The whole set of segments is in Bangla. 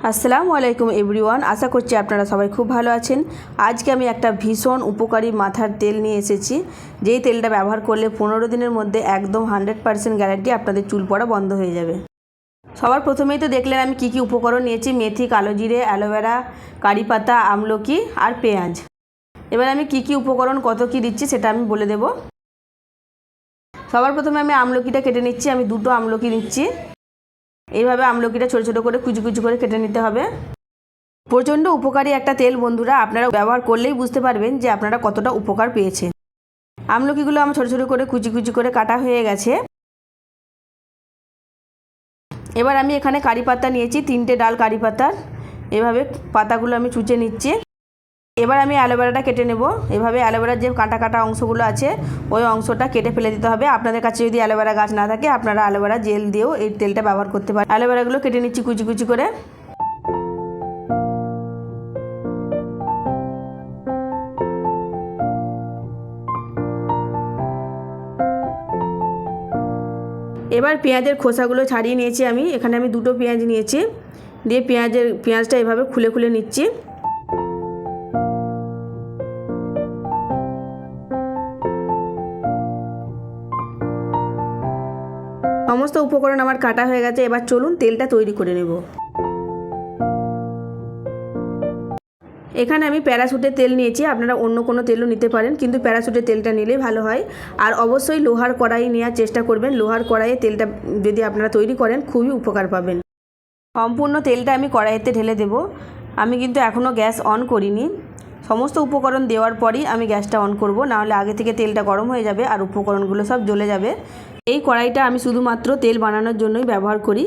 আসসালামু আলাইকুম এভরিওয়ান, আশা করছি আপনারা সবাই খুব ভালো আছেন। আজকে আমি একটা ভীষণ উপকারী মাথার তেল নিয়ে এসেছি, যেই তেলটা ব্যবহার করলে 15 দিনের মধ্যে একদম 100% গ্যারান্টি আপনাদের চুল পড়া বন্ধ হয়ে যাবে। সবার প্রথমেই তো দেখলেন আমি কি কি উপকরণ নিয়েছি। মেথি, কালো জিরে, অ্যালোভেরা, কারি পাতা, আমলকি আর পেঁয়াজ। এবার আমি কি কি উপকরণ কত কি দিচ্ছি সেটা আমি বলে দেব। সবার প্রথমে আমি আমলকিটা কেটে নিচ্ছি। আমি দুটো আমলকি নিচ্ছি। এইভাবে আমলকিটা ছোটো ছোটো করে কুচি কুচি করে কেটে নিতে হবে। প্রচণ্ড উপকারী একটা তেল বন্ধুরা, আপনারা ব্যবহার করলেই বুঝতে পারবেন যে আপনারা কতটা উপকার পেয়েছেন। আমলকিগুলো আমার ছোটো ছোটো করে কুচি কুচি করে কাটা হয়ে গেছে। এবার আমি এখানে কারি পাতা নিয়েছি, 3টে ডাল কারি পাতার। এভাবে পাতাগুলো আমি চুচে নিচ্ছি। এবার আমি অ্যালোভেরাটা কেটে নেব। এভাবে অ্যালোভেরার যে কাটা কাটা অংশগুলো আছে ওই অংশটা কেটে ফেলে দিতে হবে। আপনাদের কাছে যদি অ্যালোভেরা গাছ না থাকে আপনারা অ্যালোভেরা জেল দিয়েও এই তেলটা ব্যবহার করতে পারেন। অ্যালোভেরাগুলো কেটে নিচ্ছি কুচি কুচি করে। এবার পেঁয়াজের খোসাগুলো ছাড়িয়ে নিয়েছি আমি। এখানে আমি দুটো পেঁয়াজ নিয়েছি, দিয়ে পেঁয়াজটা এভাবে খুলে খুলে নিচ্ছি। সমস্ত উপকরণ আমার কাটা হয়ে গেছে। এবার চলুন তেলটা তৈরি করে নেব। এখানে আমি প্যারাশুটের তেল নিয়েছি, আপনারা অন্য কোনো তেলও নিতে পারেন, কিন্তু প্যারাশুটের তেলটা নিলেই ভালো হয়। আর অবশ্যই লোহার কড়াই নেওয়ার চেষ্টা করবেন। লোহার কড়াইয়ে তেলটা যদি আপনারা তৈরি করেন খুবই উপকার পাবেন। সম্পূর্ণ তেলটা আমি কড়াইতে ঢেলে দেব। আমি কিন্তু এখনও গ্যাস অন করিনি। সমস্ত উপকরণ দেওয়ার পরই আমি গ্যাসটা অন করব, নাহলে আগে থেকে তেলটা গরম হয়ে যাবে আর উপকরণগুলো সব জ্বলে যাবে। এই কড়াইটা আমি শুধুমাত্র তেল বানানোর জন্যই ব্যবহার করি।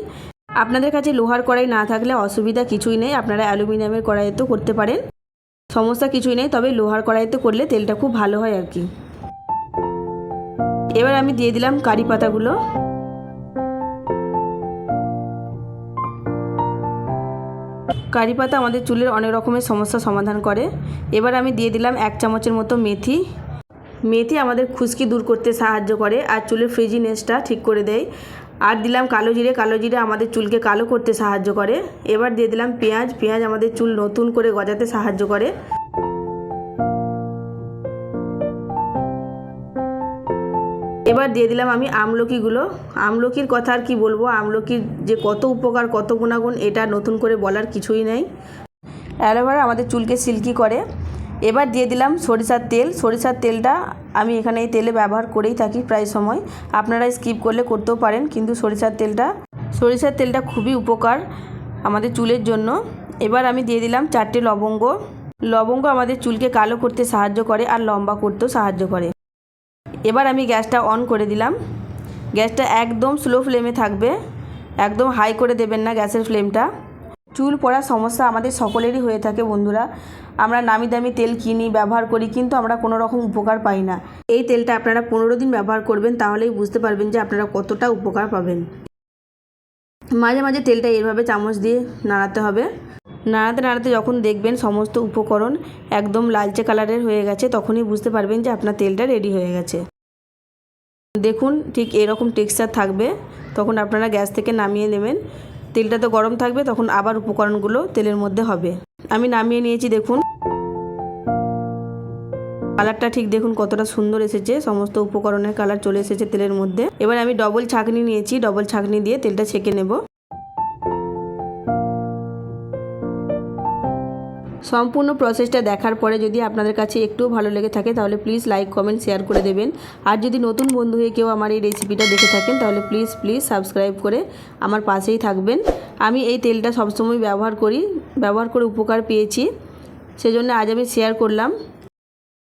আপনাদের কাছে লোহার কড়াই না থাকলে অসুবিধা কিছুই নেই, আপনারা অ্যালুমিনিয়ামের কড়াইতেও করতে পারেন, সমস্যা কিছুই নেই। তবে লোহার কড়াইতে করলে তেলটা খুব ভালো হয় আর কি। এবার আমি দিয়ে দিলাম কারি পাতাগুলো। কারি পাতা আমাদের চুলের অনেক রকমের সমস্যা সমাধান করে। এবার আমি দিয়ে দিলাম 1 চামচের মতো মেথি। মেথি আমাদের খুশকি দূর করতে সাহায্য করে আর চুলের ফ্রিজিনেসটা ঠিক করে দেয়। আর দিলাম কালো জিরে। কালো জিরে আমাদের চুলকে কালো করতে সাহায্য করে। এবার দিয়ে দিলাম পেঁয়াজ। পেঁয়াজ আমাদের চুল নতুন করে গজাতে সাহায্য করে। এবার দিয়ে দিলাম আমি আমলকিগুলো। আমলকির কথা আর কি বলবো, আমলকির যে কত উপকার কত গুণাগুণ এটা নতুন করে বলার কিছুই নেই। অ্যালোভেরা আমাদের চুলকে সিল্কি করে। এবার দিয়ে দিলাম সরিষার তেল। সরিষার তেলটা আমি এখানে এই তেলে ব্যবহার করেই থাকি প্রায় সময়, আপনারা স্কিপ করলে করতেও পারেন, কিন্তু সরিষার তেলটা খুবই উপকার আমাদের চুলের জন্য। এবার আমি দিয়ে দিলাম 4টে লবঙ্গ। লবঙ্গ আমাদের চুলকে কালো করতে সাহায্য করে আর লম্বা করতেও সাহায্য করে। এবার আমি গ্যাসটা অন করে দিলাম। গ্যাসটা একদম স্লো ফ্লেমে থাকবে, একদম হাই করে দেবেন না গ্যাসের ফ্লেমটা। চুল পড়ার সমস্যা আমাদের সকলেরই হয়ে থাকে বন্ধুরা। আমরা নামি দামি তেল কিনি, ব্যবহার করি, কিন্তু আমরা কোনো রকম উপকার পাই না। এই তেলটা আপনারা 15 দিন ব্যবহার করবেন, তাহলেই বুঝতে পারবেন যে আপনারা কতটা উপকার পাবেন। মাঝে মাঝে তেলটা এইভাবে চামচ দিয়ে নাড়াতে হবে। নাড়াতে নাড়াতে যখন দেখবেন সমস্ত উপকরণ একদম লালচে কালারের হয়ে গেছে, তখনই বুঝতে পারবেন যে আপনার তেলটা রেডি হয়ে গেছে। দেখুন ঠিক এরকম টেক্সচার থাকবে, তখন আপনারা গ্যাস থেকে নামিয়ে নেবেন। তেলটা তো গরম থাকবে, তখন আবার উপকরণগুলো তেলের মধ্যে হবে। আমি নামিয়ে নিয়েছি। দেখুন কালারটা ঠিক দেখুন কতটা সুন্দর এসেছে, সমস্ত উপকরণের কালার চলে এসেছে তেলের মধ্যে। এবার আমি ডবল ছাঁকনি নিয়েছি, ডবল ছাঁকনি দিয়ে তেলটা ছেঁকে নেব। সম্পূর্ণ প্রসেসটা দেখার পরে যদি আপনাদের কাছে একটু ভালো লেগে থাকে তাহলে প্লিজ লাইক কমেন্ট শেয়ার করে দেবেন। আর যদি নতুন বন্ধু হয়ে কেউ আমার এই রেসিপিটা দেখে থাকেন তাহলে প্লিজ সাবস্ক্রাইব করে আমার পাশেই থাকবেন। আমি এই তেলটা সবসময় ব্যবহার করে উপকার পেয়েছি, সেজন্য আজ আমি শেয়ার করলাম।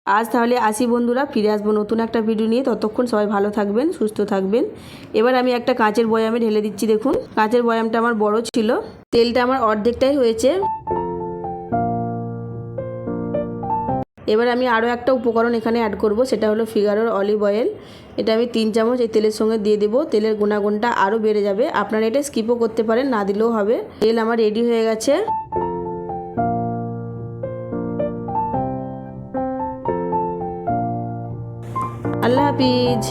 আজ তাহলে আসি বন্ধুরা, ফিরে আসবো নতুন একটা ভিডিও নিয়ে। ততক্ষণ সবাই ভালো থাকবেন, সুস্থ থাকবেন। এবার আমি একটা কাঁচের বয়ামে ঢেলে দিচ্ছি। দেখুন কাঁচের বয়ামটা আমার বড় ছিল, তেলটা আমার অর্ধেকটাই হয়েছে। এবার আমি আরও একটা উপকরণ এখানে অ্যাড করব, সেটা হলো ফিগারোর অলিভ অয়েল। এটা আমি 3 চামচ এই তেলের সঙ্গে দিয়ে দেবো। তেলের গুণাগুণটা আরও বেড়ে যাবে। আপনারা এটা স্কিপও করতে পারেন, না দিলেও হবে। তেল আমার রেডি হয়ে গেছে। আল্লাহ হাফিজ।